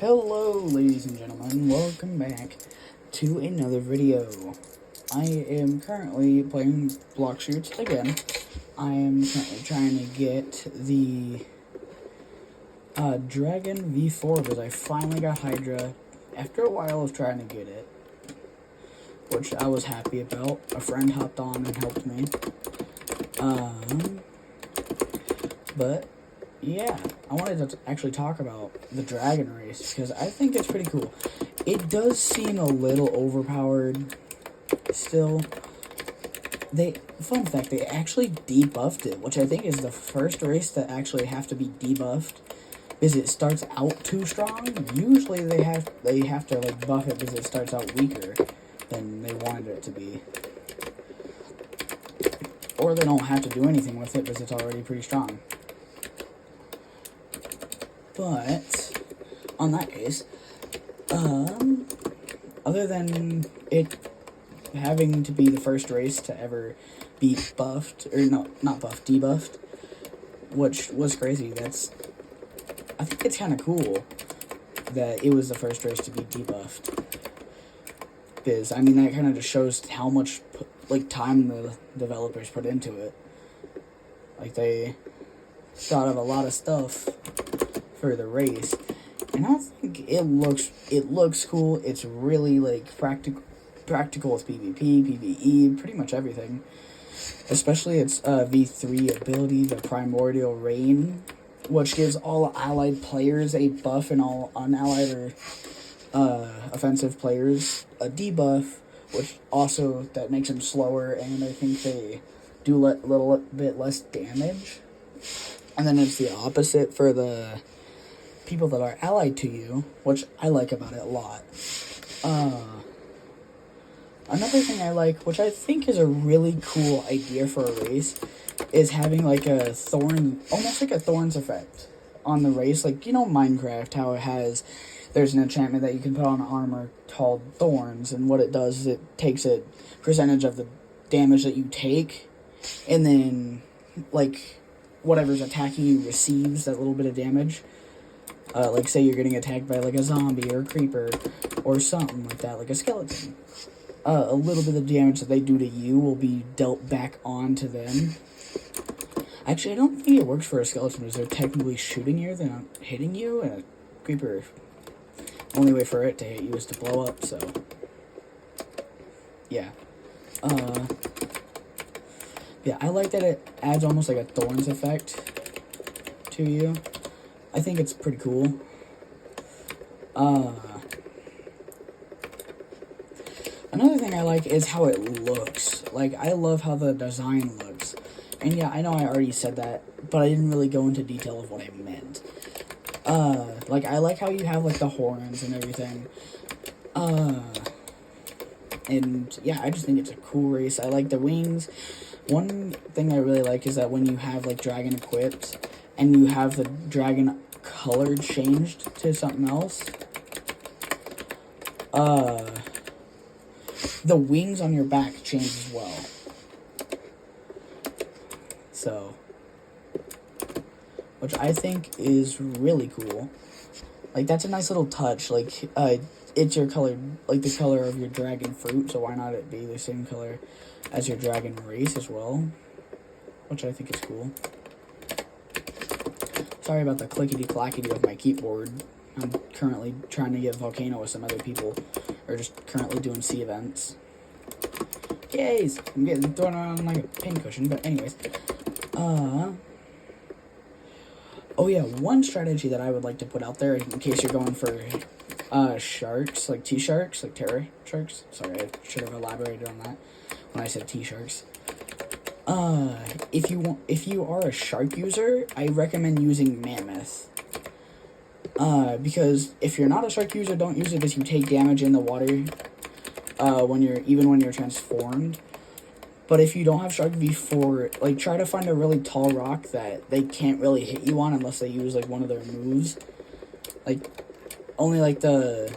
Hello, ladies and gentlemen, welcome back to another video. I am currently playing Blox Fruits again. I am currently trying to get the Dragon V4 because I finally got Hydra after a while of trying to get it, which I was happy about. A friend hopped on and helped me. But yeah, I wanted to actually talk about the Dragon Race because I think it's pretty cool. It does seem a little overpowered still. Fun fact, they actually debuffed it, which I think is the first race that actually have to be debuffed because it starts out too strong. Usually they have to like buff it because it starts out weaker than they wanted it to be. Or they don't have to do anything with it because it's already pretty strong. But, on that case, other than it having to be the first race to ever be buffed, or no, not buffed, debuffed, which was crazy, I think it's kind of cool that it was the first race to be debuffed. Because, I mean, that kind of just shows how much, time the developers put into it. Like, they thought of a lot of stuff for the race, and I think it looks cool. It's really practical with PvP, PvE, pretty much everything. Especially its V3 ability, the Primordial Rain, which gives all allied players a buff and all unallied or offensive players a debuff, which also that makes them slower, and I think they do a little bit less damage. And then it's the opposite for the people that are allied to you, which I like about it a lot. Another thing I like, which I think is a really cool idea for a race, is having almost like a thorns effect on the race. Like, you know Minecraft, how there's an enchantment that you can put on armor called Thorns, and what it does is it takes a percentage of the damage that you take, and then, whatever's attacking you receives that little bit of damage. Say you're getting attacked by, a zombie or a creeper or something like that, like a skeleton. A little bit of damage that they do to you will be dealt back onto them. Actually, I don't think it works for a skeleton because they're technically shooting you, they're not hitting you, and a creeper, only way for it to hit you is to blow up, so. Yeah. Yeah, I like that it adds almost like a thorns effect to you. I think it's pretty cool. Another thing I like is how it looks. I love how the design looks. And yeah, I know I already said that, but I didn't really go into detail of what I meant. I like how you have, the horns and everything. And yeah, I just think it's a cool race. I like the wings. One thing I really like is that when you have, dragon equipped, and you have the dragon color changed to something else, the wings on your back change as well. So, which I think is really cool. That's a nice little touch. It's your color, the color of your dragon fruit, so why not it be the same color as your dragon race as well? Which I think is cool. Sorry about the clickety-clackety of my keyboard. I'm currently trying to get Volcano with some other people, or just currently doing sea events. Yay! I'm getting thrown around like a pincushion, but anyways. Oh yeah, one strategy that I would like to put out there in case you're going for sharks, like T-sharks, like terror sharks. Sorry, I should have elaborated on that when I said T-sharks. If you are a shark user, I recommend using Mammoth. Because if you're not a shark user, don't use it because you take damage in the water, when you're transformed. But if you don't have Shark V4, try to find a really tall rock that they can't really hit you on unless they use, one of their moves. Only, the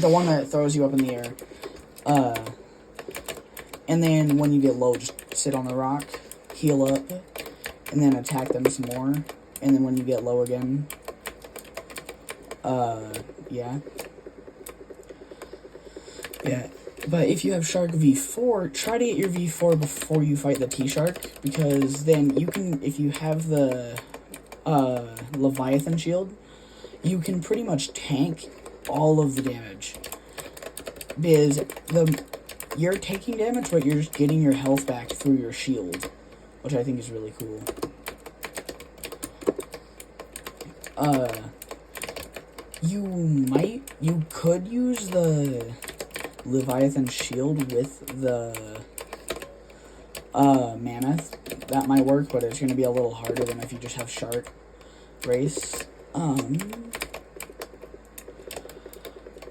one that throws you up in the air. And then when you get low, just sit on the rock, heal up, and then attack them some more. And then when you get low again, Yeah. Yeah. But if you have Shark V4, try to get your V4 before you fight the T-Shark, because then you can, if you have the, Leviathan shield, you can pretty much tank all of the damage. Because you're taking damage, but you're just getting your health back through your shield, which I think is really cool. You could use the Leviathan shield with the Mammoth. That might work, but it's going to be a little harder than if you just have Shark race.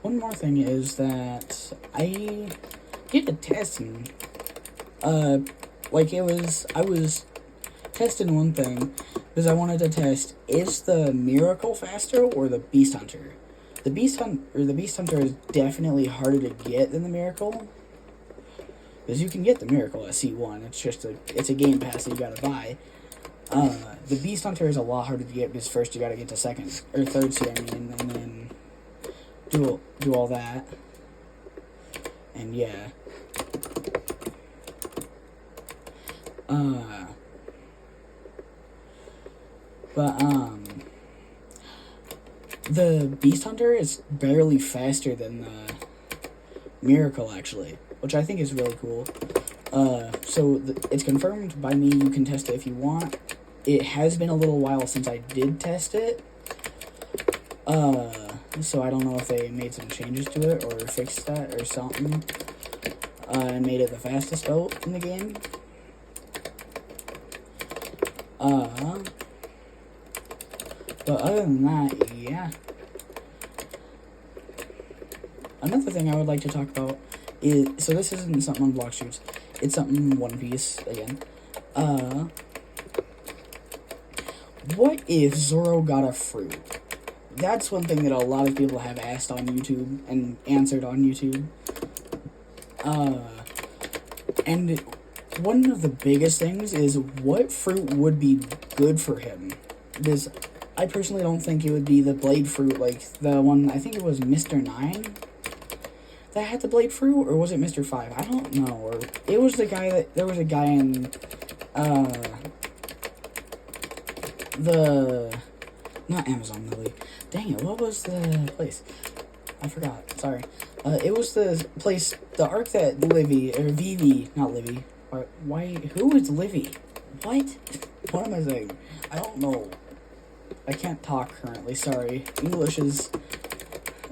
One more thing is that I did a testing. I was testing one thing because I wanted to test, is the Miracle faster or the Beast Hunter? The Beast Hunter is definitely harder to get than the Miracle, because you can get the Miracle at C1. It's a game pass that you gotta buy. The Beast Hunter is a lot harder to get because first you gotta get to third C, and then do all that. And yeah. The Beast Hunter is barely faster than the Miracle, actually, which I think is really cool. So it's confirmed by me. You can test it if you want. It has been a little while since I did test it. So I don't know if they made some changes to it or fixed that or something. And made it the fastest boat in the game. But other than that, yeah. Another thing I would like to talk about is, so this isn't something on Blox Fruits, it's something One Piece again. What if Zoro got a fruit? That's one thing that a lot of people have asked on YouTube and answered on YouTube. And one of the biggest things is, what fruit would be good for him? Because I personally don't think it would be the blade fruit, like the one, I think it was Mr. 9 that had the blade fruit, or was it Mr. 5? I don't know. Or it was the guy that, there was a guy in, not Amazon Lily. Dang it, what was the place? I forgot, sorry. It was the place, the arc that Livy, or Vivi, not Livy. Why, who is Livy? What? What am I saying? I don't know. I can't talk currently, sorry. English is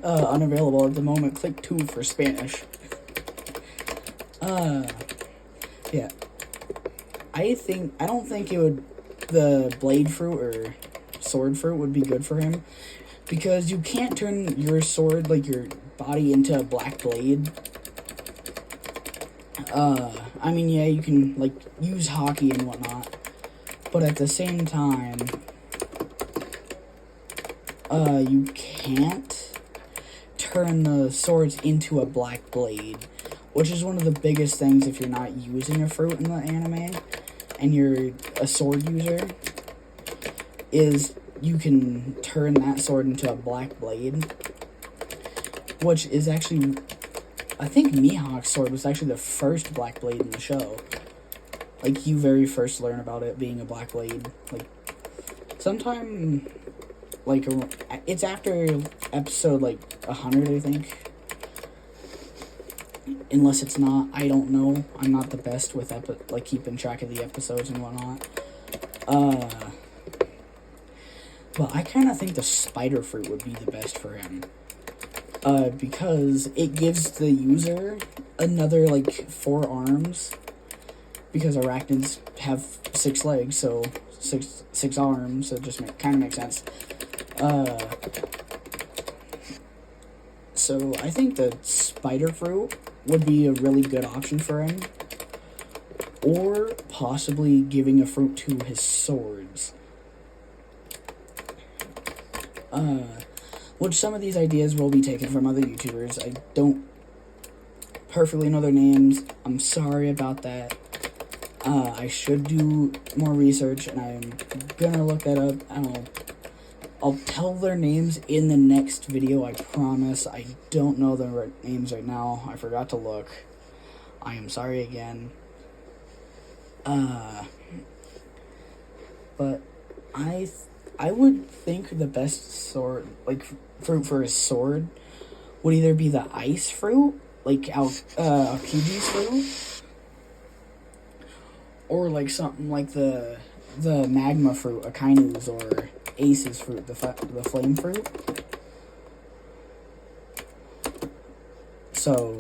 unavailable at the moment. Click 2 for Spanish. Yeah. I don't think it would, the blade fruit or sword fruit would be good for him, because you can't turn your sword, like your body, into a black blade. I mean, yeah, you can, like, use hockey and whatnot, but at the same time, you can't turn the swords into a black blade, which is one of the biggest things if you're not using a fruit in the anime, and you're a sword user, is you can turn that sword into a black blade, which is actually, I think Mihawk's sword was actually the first black blade in the show. Like, you very first learn about it being a black blade, like, sometime, like, it's after episode, like, 100, I think. Unless it's not, I don't know. I'm not the best with, like, keeping track of the episodes and whatnot. But I kind of think the spider fruit would be the best for him. Because it gives the user another, like, 4 arms. Because arachnids have 6 legs, so 6 arms, so it just kind of makes sense. So I think the spider fruit would be a really good option for him. Or possibly giving a fruit to his swords. Which some of these ideas will be taken from other YouTubers. I don't perfectly know their names. I'm sorry about that. I should do more research, and I'm gonna look that up. I don't know. I'll tell their names in the next video, I promise. I don't know their names right now. I forgot to look. I am sorry again. But I would think the best sword, like, fruit for his sword would either be the ice fruit, like Aokiji's fruit, or like something like the magma fruit, Akainu's, or Ace's fruit, the flame fruit. So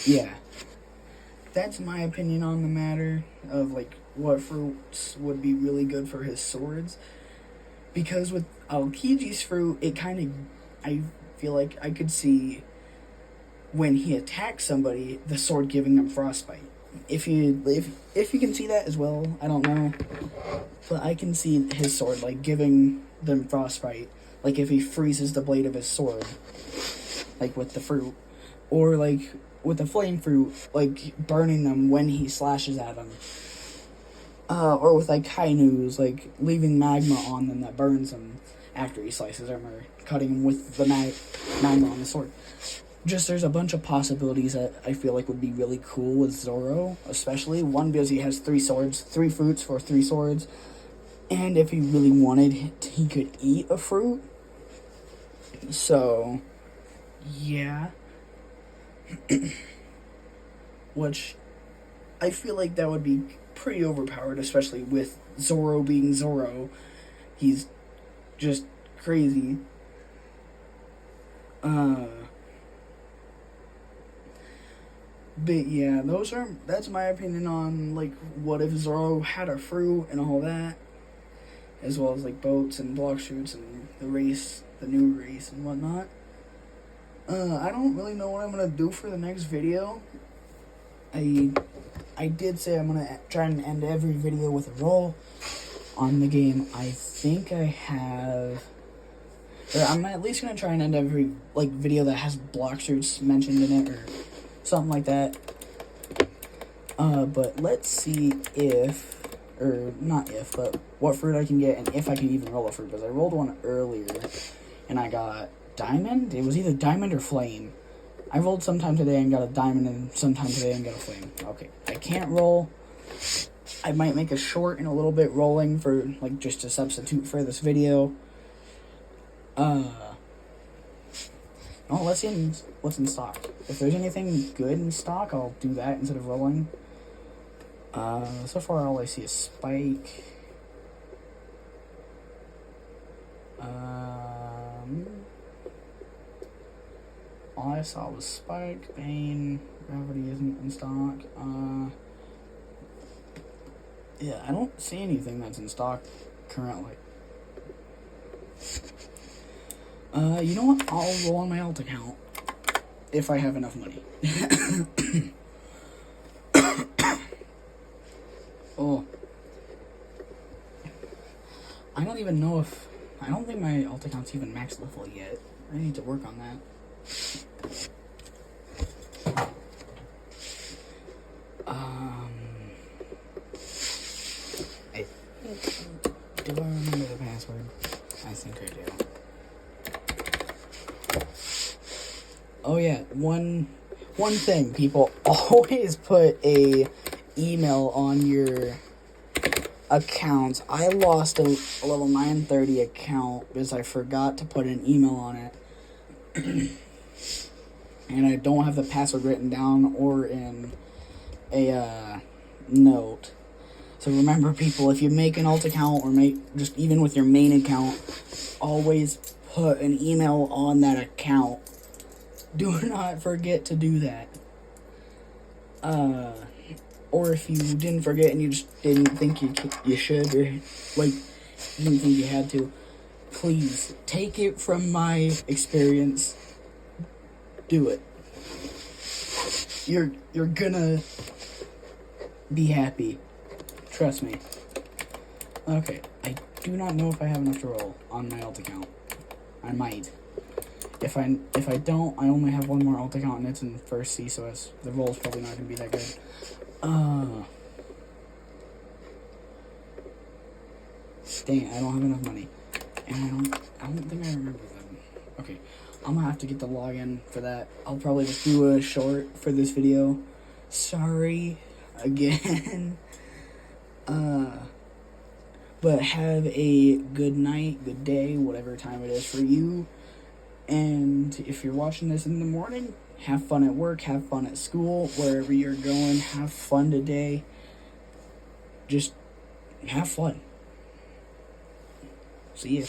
yeah, that's my opinion on the matter of like what fruits would be really good for his swords. Because with Aokiji's fruit, it kind of, I feel like I could see when he attacks somebody, the sword giving them frostbite. If you can see that as well, I don't know, but I can see his sword like giving them frostbite, like if he freezes the blade of his sword, like with the fruit, or like with the flame fruit, like burning them when he slashes at them, or with like Kainu's, like leaving magma on them that burns them after he slices them, or cutting them with the magma on the sword. Just there's a bunch of possibilities that I feel like would be really cool with Zoro, especially. One, because he has 3 swords, 3 fruits for 3 swords, and if he really wanted, he could eat a fruit. So, yeah. Which, I feel like that would be pretty overpowered, especially with Zoro being Zoro. He's just crazy. But yeah, that's my opinion on like what if Zoro had a fruit and all that, as well as like boats and block shoots and the new race and whatnot. I don't really know what I'm gonna do for the next video. I did say I'm gonna try and end every video with a roll on the game. I think I have, or I'm at least gonna try and end every like video that has block shoots mentioned in it, or something like that. But let's see but what fruit I can get, and if I can even roll a fruit, because I rolled one earlier, and I got diamond. It was either diamond or flame. I rolled sometime today and got a diamond, and sometime today and got a flame. Okay, I can't roll. I might make a short in a little bit rolling for, like, just a substitute for this video. Oh, let's see what's in stock. If there's anything good in stock, I'll do that instead of rolling. So far all I see is Spike. All I saw was Spike, Bane, Gravity isn't in stock. Yeah, I don't see anything that's in stock currently. You know what? I'll roll on my alt account if I have enough money. Oh. I don't even know if... I don't think my alt account's even max level yet. I need to work on that. Do I remember the password? I think I do. Oh yeah, one thing, people always put a email on your accounts. I lost a level 930 account because I forgot to put an email on it. And I don't have the password written down or in a note. So remember, people, if you make an alt account or just even with your main account, always put an email on that account. Do not forget to do that. Or if you didn't forget and you just didn't think you should, or like you didn't think you had to, please take it from my experience. Do it. You're gonna be happy. Trust me. Okay, I do not know if I have enough to roll on my alt account. I might. If I don't, I only have one more alt account and it's in first C, so the roll's probably not gonna be that good. Dang it, I don't have enough money. And I don't think I remember them. Okay, I'm gonna have to get the login for that. I'll probably just do a short for this video. Sorry again. But have a good night, good day, whatever time it is for you. And if you're watching this in the morning, have fun at work, have fun at school, wherever you're going, have fun today. Just have fun. See ya.